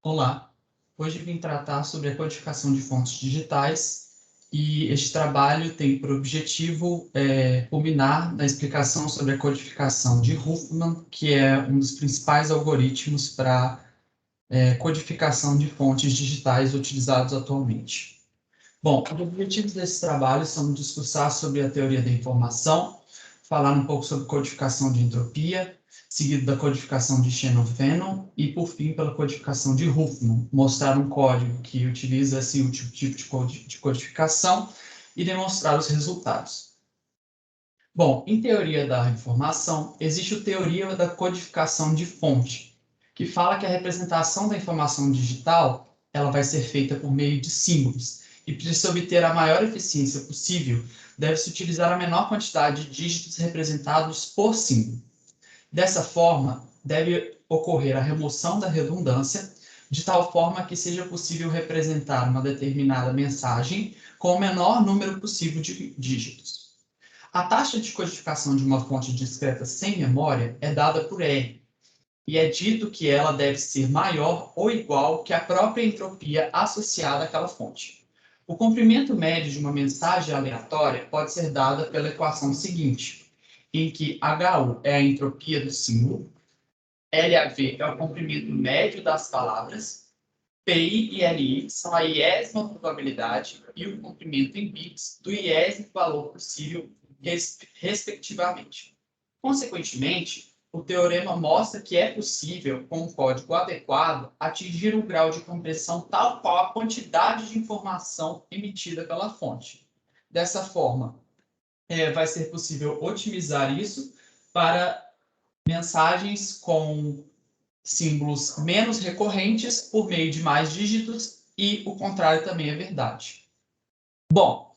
Olá, hoje vim tratar sobre a codificação de fontes digitais e este trabalho tem por objetivo culminar na explicação sobre a codificação de Huffman, que é um dos principais algoritmos para codificação de fontes digitais utilizados atualmente. Bom, os objetivos desse trabalho são discursar sobre a teoria da informação, falar um pouco sobre codificação de entropia, seguido da codificação de Shannon-Fennon e, por fim, pela codificação de Huffman, mostrar um código que utiliza esse último tipo de codificação e demonstrar os resultados. Bom, em teoria da informação, existe a teoria da codificação de fonte, que fala que a representação da informação digital ela vai ser feita por meio de símbolos, e para se obter a maior eficiência possível, deve-se utilizar a menor quantidade de dígitos representados por símbolo. Dessa forma, deve ocorrer a remoção da redundância, de tal forma que seja possível representar uma determinada mensagem com o menor número possível de dígitos. A taxa de codificação de uma fonte discreta sem memória é dada por R, e é dito que ela deve ser maior ou igual que a própria entropia associada àquela fonte. O comprimento médio de uma mensagem aleatória pode ser dada pela equação seguinte, em que HU é a entropia do símbolo, LAV é o comprimento médio das palavras, PI e LI são a iésima probabilidade e o comprimento em bits do iésimo valor possível, respectivamente. Consequentemente, o teorema mostra que é possível, com um código adequado, atingir um grau de compressão tal qual a quantidade de informação emitida pela fonte. Dessa forma, vai ser possível otimizar isso para mensagens com símbolos menos recorrentes por meio de mais dígitos e o contrário também é verdade. Bom,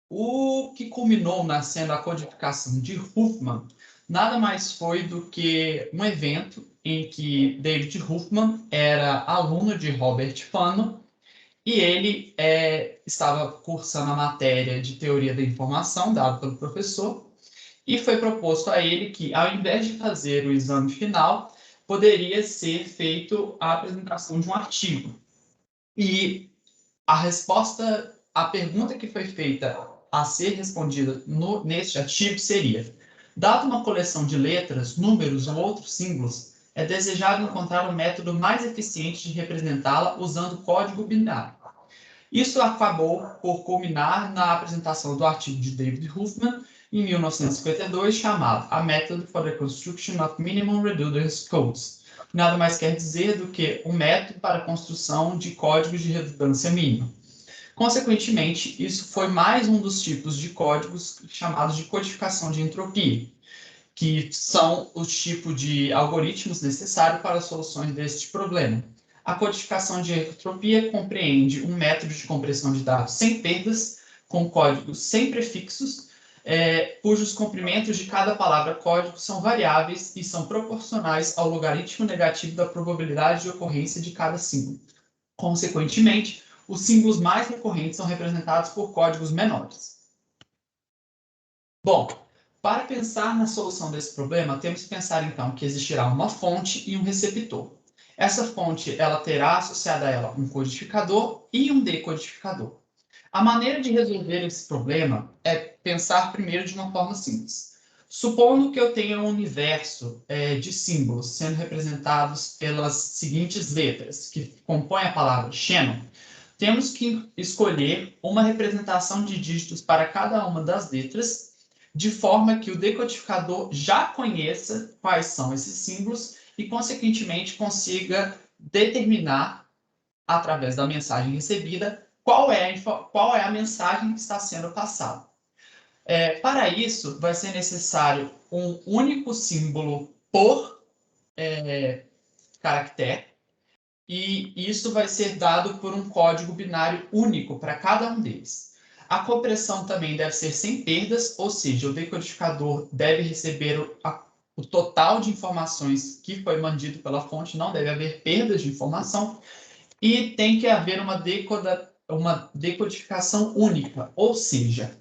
o que culminou nascendo a codificação de Huffman nada mais foi do que um evento em que David Huffman era aluno de Robert Fano e ele estava cursando a matéria de teoria da informação dada pelo professor e foi proposto a ele que, ao invés de fazer o exame final, poderia ser feito a apresentação de um artigo. E a resposta, a pergunta que foi feita a ser respondida neste artigo seria: dada uma coleção de letras, números ou outros símbolos, é desejado encontrar o método mais eficiente de representá-la usando código binário. Isso acabou por culminar na apresentação do artigo de David Huffman, em 1952, chamado A Method for the Construction of Minimum Redundant Codes. Nada mais quer dizer do que um método para a construção de códigos de redundância mínima. Consequentemente, isso foi mais um dos tipos de códigos chamados de codificação de entropia, que são o tipo de algoritmos necessários para as soluções deste problema. A codificação de entropia compreende um método de compressão de dados sem perdas, com códigos sem prefixos, cujos comprimentos de cada palavra-código são variáveis e são proporcionais ao logaritmo negativo da probabilidade de ocorrência de cada símbolo. Consequentemente, os símbolos mais recorrentes são representados por códigos menores. Bom, para pensar na solução desse problema, temos que pensar então que existirá uma fonte e um receptor. Essa fonte ela terá associada a ela um codificador e um decodificador. A maneira de resolver esse problema é pensar primeiro de uma forma simples. Supondo que eu tenha um universo de símbolos sendo representados pelas seguintes letras, que compõem a palavra Shannon, temos que escolher uma representação de dígitos para cada uma das letras, de forma que o decodificador já conheça quais são esses símbolos e, consequentemente, consiga determinar, através da mensagem recebida, qual é a mensagem que está sendo passada. Para isso, vai ser necessário um único símbolo por caractere, e isso vai ser dado por um código binário único para cada um deles. A compressão também deve ser sem perdas, ou seja, o decodificador deve receber o total de informações que foi mandido pela fonte, não deve haver perdas de informação, e tem que haver uma decodificação única, ou seja,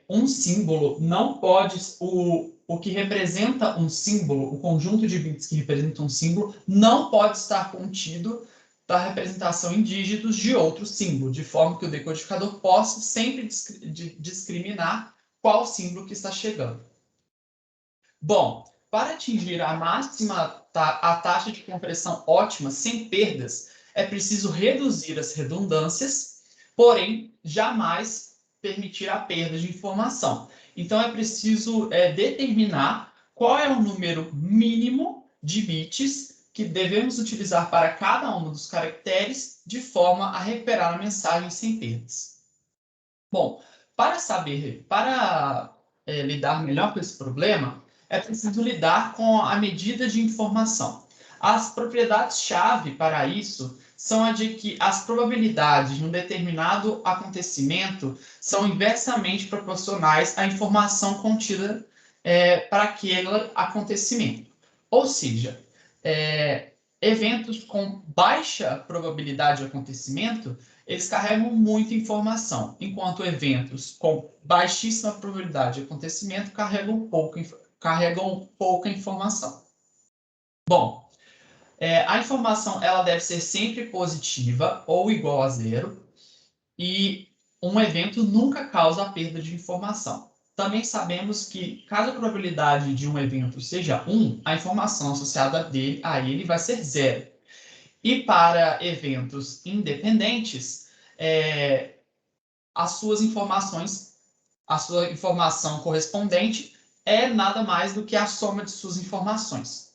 um símbolo não pode, o que representa um símbolo, o conjunto de bits que representa um símbolo, não pode estar contido da representação em dígitos de outro símbolo, de forma que o decodificador possa sempre discriminar qual símbolo que está chegando. Bom, para atingir a máxima a taxa de compressão ótima sem perdas, é preciso reduzir as redundâncias, porém jamais permitir a perda de informação. Então é preciso determinar qual é o número mínimo de bits que devemos utilizar para cada um dos caracteres de forma a recuperar a mensagem sem perdas. Bom, para lidar melhor com esse problema, é preciso lidar com a medida de informação. As propriedades-chave para isso são a de que as probabilidades de um determinado acontecimento são inversamente proporcionais à informação contida para aquele acontecimento. Ou seja, eventos com baixa probabilidade de acontecimento, eles carregam muita informação, enquanto eventos com baixíssima probabilidade de acontecimento carregam pouca informação. Bom, a informação ela deve ser sempre positiva ou igual a zero, e um evento nunca causa a perda de informação. Também sabemos que, caso a probabilidade de um evento seja 1, a informação associada a ele vai ser zero. E para eventos independentes, a sua informação correspondente é nada mais do que a soma de suas informações.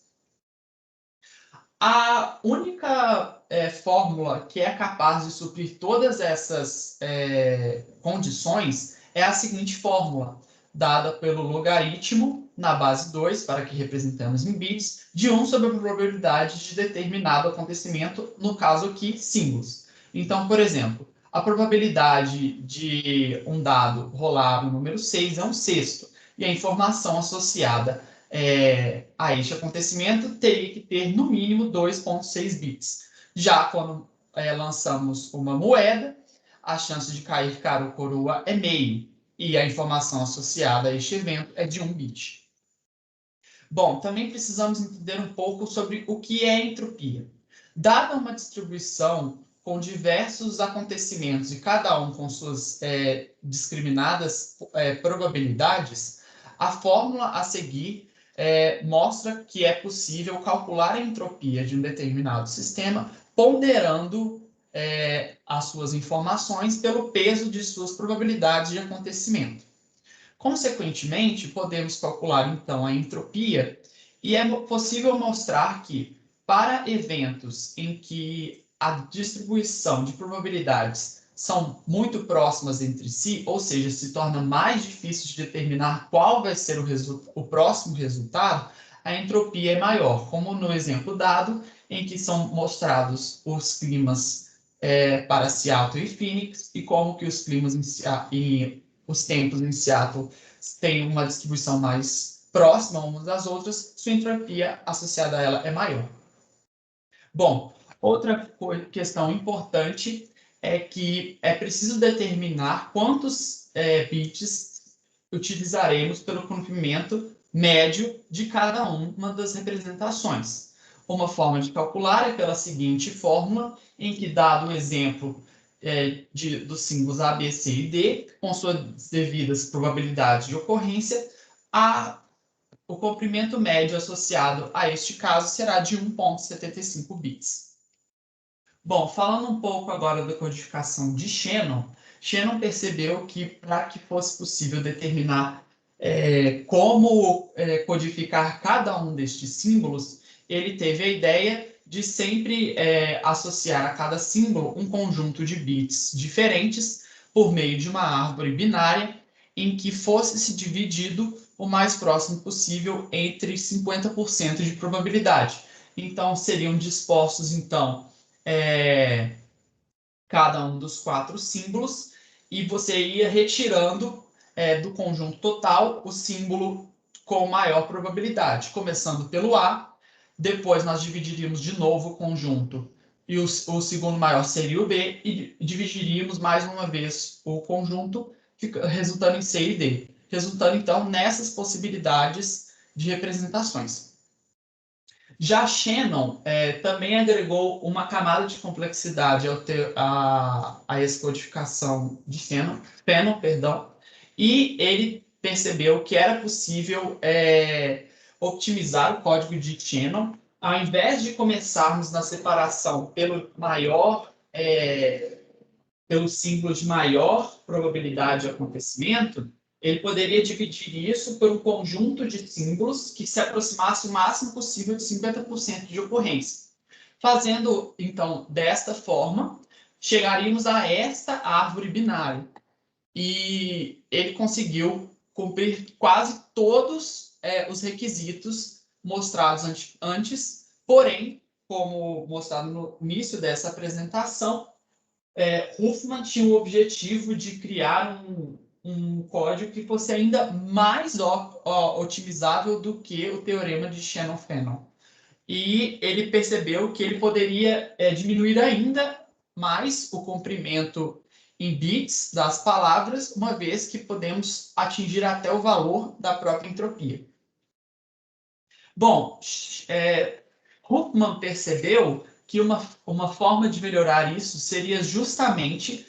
A única fórmula que é capaz de suprir todas essas condições é a seguinte fórmula, dada pelo logaritmo na base 2, para que representamos em bits, de 1 sobre a probabilidade de determinado acontecimento, no caso aqui, símbolos. Então, por exemplo, a probabilidade de um dado rolar o número 6 é 1/6, e a informação associada a este acontecimento teria que ter no mínimo 2,6 bits. Já quando lançamos uma moeda, a chance de cair cara ou coroa é meio, e a informação associada a este evento é de 1 bit. Bom, também precisamos entender um pouco sobre o que é entropia. Dada uma distribuição com diversos acontecimentos e cada um com suas discriminadas probabilidades, a fórmula a seguir mostra que é possível calcular a entropia de um determinado sistema ponderando as suas informações pelo peso de suas probabilidades de acontecimento. Consequentemente, podemos calcular então a entropia e é possível mostrar que para eventos em que a distribuição de probabilidades são muito próximas entre si, ou seja, se torna mais difícil de determinar qual vai ser o próximo resultado, a entropia é maior, como no exemplo dado, em que são mostrados os climas para Seattle e Phoenix, e como que os climas os tempos em Seattle têm uma distribuição mais próxima umas das outras, sua entropia associada a ela é maior. Bom, outra questão importante é que é preciso determinar quantos bits utilizaremos pelo comprimento médio de cada uma das representações. Uma forma de calcular é pela seguinte fórmula, em que, dado o exemplo dos símbolos A, B, C e D, com suas devidas probabilidades de ocorrência, o comprimento médio associado a este caso será de 1,75 bits. Bom, falando um pouco agora da codificação de Shannon, Shannon percebeu que, para que fosse possível determinar como codificar cada um destes símbolos, ele teve a ideia de sempre associar a cada símbolo um conjunto de bits diferentes por meio de uma árvore binária em que fosse se dividido o mais próximo possível entre 50% de probabilidade. Então, seriam dispostos, cada um dos 4 símbolos, e você ia retirando do conjunto total o símbolo com maior probabilidade, começando pelo A, depois nós dividiríamos de novo o conjunto, e o segundo maior seria o B, e dividiríamos mais uma vez o conjunto, resultando em C e D. Resultando, então, nessas possibilidades de representações. Já Shannon também agregou uma camada de complexidade a essa codificação de Fanon, e ele percebeu que era possível optimizar o código de Shannon, ao invés de começarmos na separação pelo símbolo de maior probabilidade de acontecimento, ele poderia dividir isso por um conjunto de símbolos que se aproximasse o máximo possível de 50% de ocorrência. Fazendo, então, desta forma, chegaríamos a esta árvore binária. E ele conseguiu cumprir quase todos os requisitos mostrados antes, porém, como mostrado no início dessa apresentação, Huffman tinha o objetivo de criar um código que fosse ainda mais otimizável do que o teorema de Shannon-Fanon. E ele percebeu que ele poderia diminuir ainda mais o comprimento em bits das palavras, uma vez que podemos atingir até o valor da própria entropia. Bom, Huffman percebeu que uma forma de melhorar isso seria justamente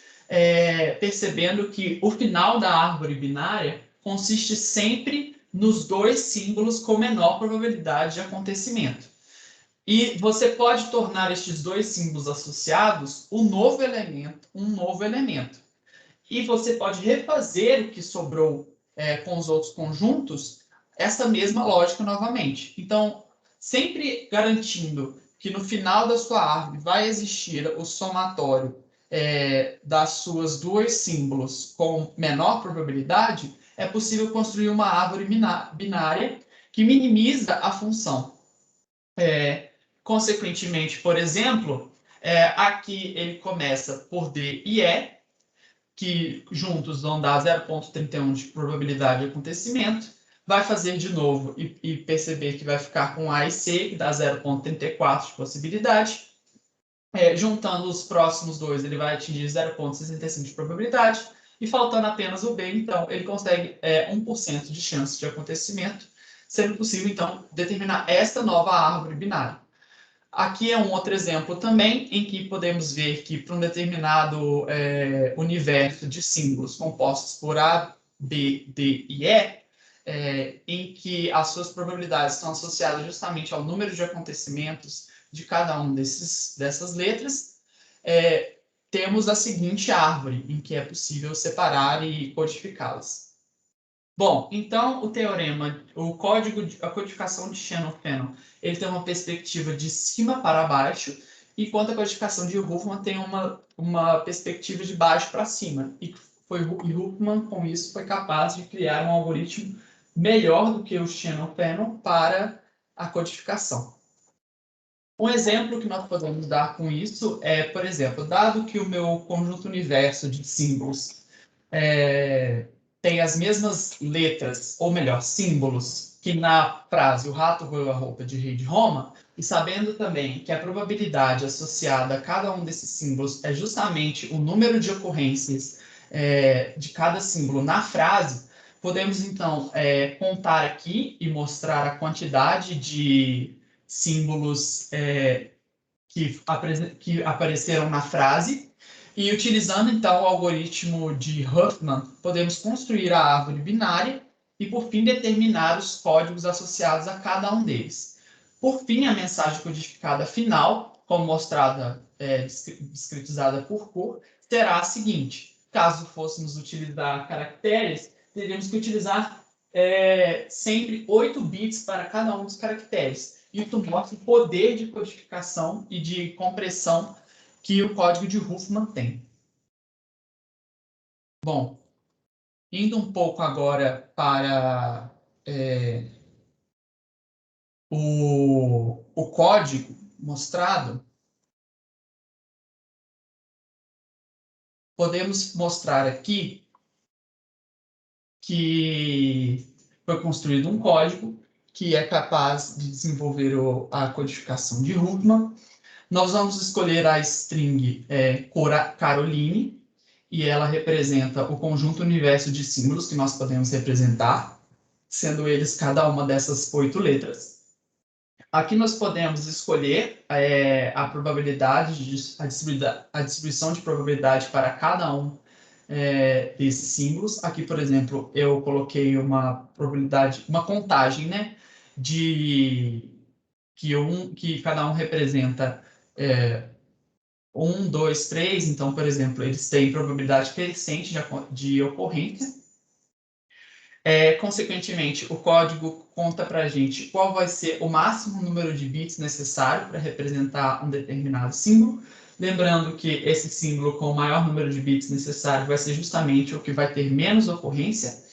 percebendo que o final da árvore binária consiste sempre nos dois símbolos com menor probabilidade de acontecimento. E você pode tornar estes dois símbolos associados um novo elemento. E você pode refazer o que sobrou com os outros conjuntos, essa mesma lógica novamente. Então, sempre garantindo que no final da sua árvore vai existir o somatório das suas dois símbolos com menor probabilidade, é possível construir uma árvore binária que minimiza a função. Consequentemente, por exemplo, aqui ele começa por D e E, que juntos vão dar 0,31 de probabilidade de acontecimento, vai fazer de novo e perceber que vai ficar com A e C, que dá 0,34 de possibilidade. Juntando os próximos dois, ele vai atingir 0,65 de probabilidade, e faltando apenas o B, então, ele consegue 1% de chance de acontecimento, sendo possível, então, determinar esta nova árvore binária. Aqui é um outro exemplo também, em que podemos ver que para um determinado universo de símbolos compostos por A, B, D e E, em que as suas probabilidades estão associadas justamente ao número de acontecimentos de cada um dessas letras, temos a seguinte árvore, em que é possível separar e codificá-las. Bom, então a codificação de Shannon-Fanon, ele tem uma perspectiva de cima para baixo, enquanto a codificação de Huffman tem uma perspectiva de baixo para cima. E Huffman, com isso, foi capaz de criar um algoritmo melhor do que o Shannon-Fanon para a codificação. Um exemplo que nós podemos dar com isso é, por exemplo, dado que o meu conjunto universo de símbolos tem as mesmas letras, ou melhor, símbolos, que na frase o rato roeu a roupa de rei de Roma, e sabendo também que a probabilidade associada a cada um desses símbolos é justamente o número de ocorrências de cada símbolo na frase, podemos então contar aqui e mostrar a quantidade de símbolos que apareceram na frase. E utilizando, então, o algoritmo de Huffman, podemos construir a árvore binária e, por fim, determinar os códigos associados a cada um deles. Por fim, a mensagem codificada final, como mostrada, discretizada por cor, será a seguinte. Caso fôssemos utilizar caracteres, teríamos que utilizar sempre 8 bits para cada um dos caracteres. Isso mostra o poder de codificação e de compressão que o código de Huffman tem. Bom, indo um pouco agora para o código mostrado, podemos mostrar aqui que foi construído um código que é capaz de desenvolver a codificação de Huffman. Nós vamos escolher a string Caroline, e ela representa o conjunto universo de símbolos que nós podemos representar. sendo eles cada uma dessas 8 letras. Aqui nós podemos escolher a probabilidade, a distribuição de probabilidade para cada um desses símbolos. Aqui, por exemplo, eu coloquei uma probabilidade, uma contagem, né, de que cada um representa 1, 2, 3. Então, por exemplo, eles têm probabilidade crescente de ocorrência. Consequentemente, o código conta para a gente qual vai ser o máximo número de bits necessário para representar um determinado símbolo. Lembrando que esse símbolo com o maior número de bits necessário vai ser justamente o que vai ter menos ocorrência.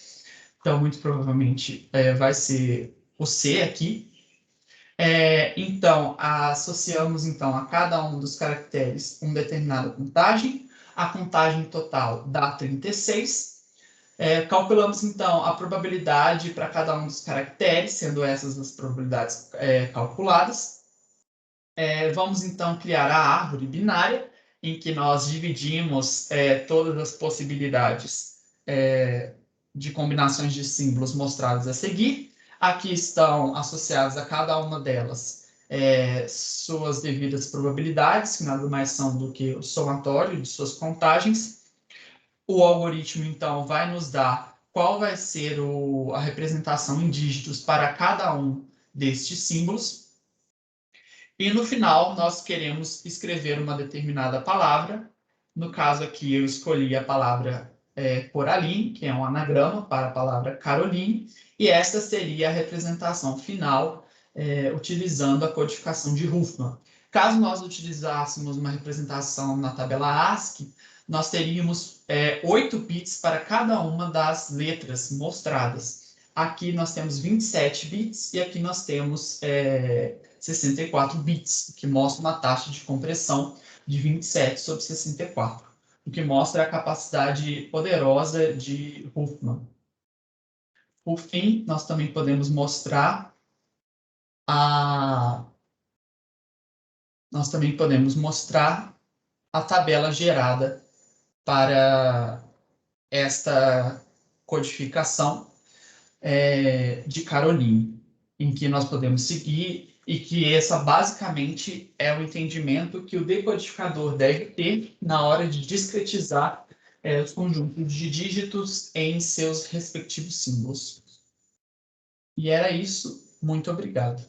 Então, muito provavelmente, vai ser o C aqui. Então, associamos então, a cada um dos caracteres uma determinada contagem. A contagem total dá 36. Calculamos, então, a probabilidade para cada um dos caracteres, sendo essas as probabilidades calculadas. Vamos, então, criar a árvore binária, em que nós dividimos todas as possibilidades de combinações de símbolos mostradas a seguir. Aqui estão associadas a cada uma delas suas devidas probabilidades, que nada mais são do que o somatório de suas contagens. O algoritmo, então, vai nos dar qual vai ser a representação em dígitos para cada um destes símbolos. E no final, nós queremos escrever uma determinada palavra. No caso aqui, eu escolhi a palavra Coraline, que é um anagrama para a palavra Caroline, e esta seria a representação final utilizando a codificação de Huffman. Caso nós utilizássemos uma representação na tabela ASCII, nós teríamos 8 bits para cada uma das letras mostradas. Aqui nós temos 27 bits e aqui nós temos 64 bits, o que mostra uma taxa de compressão de 27 sobre 64, o que mostra a capacidade poderosa de Huffman. Por fim, nós também podemos mostrar a tabela gerada para esta codificação de Caroline, em que nós podemos seguir e que essa basicamente é o entendimento que o decodificador deve ter na hora de discretizar os conjuntos de dígitos em seus respectivos símbolos. E era isso. Muito obrigado.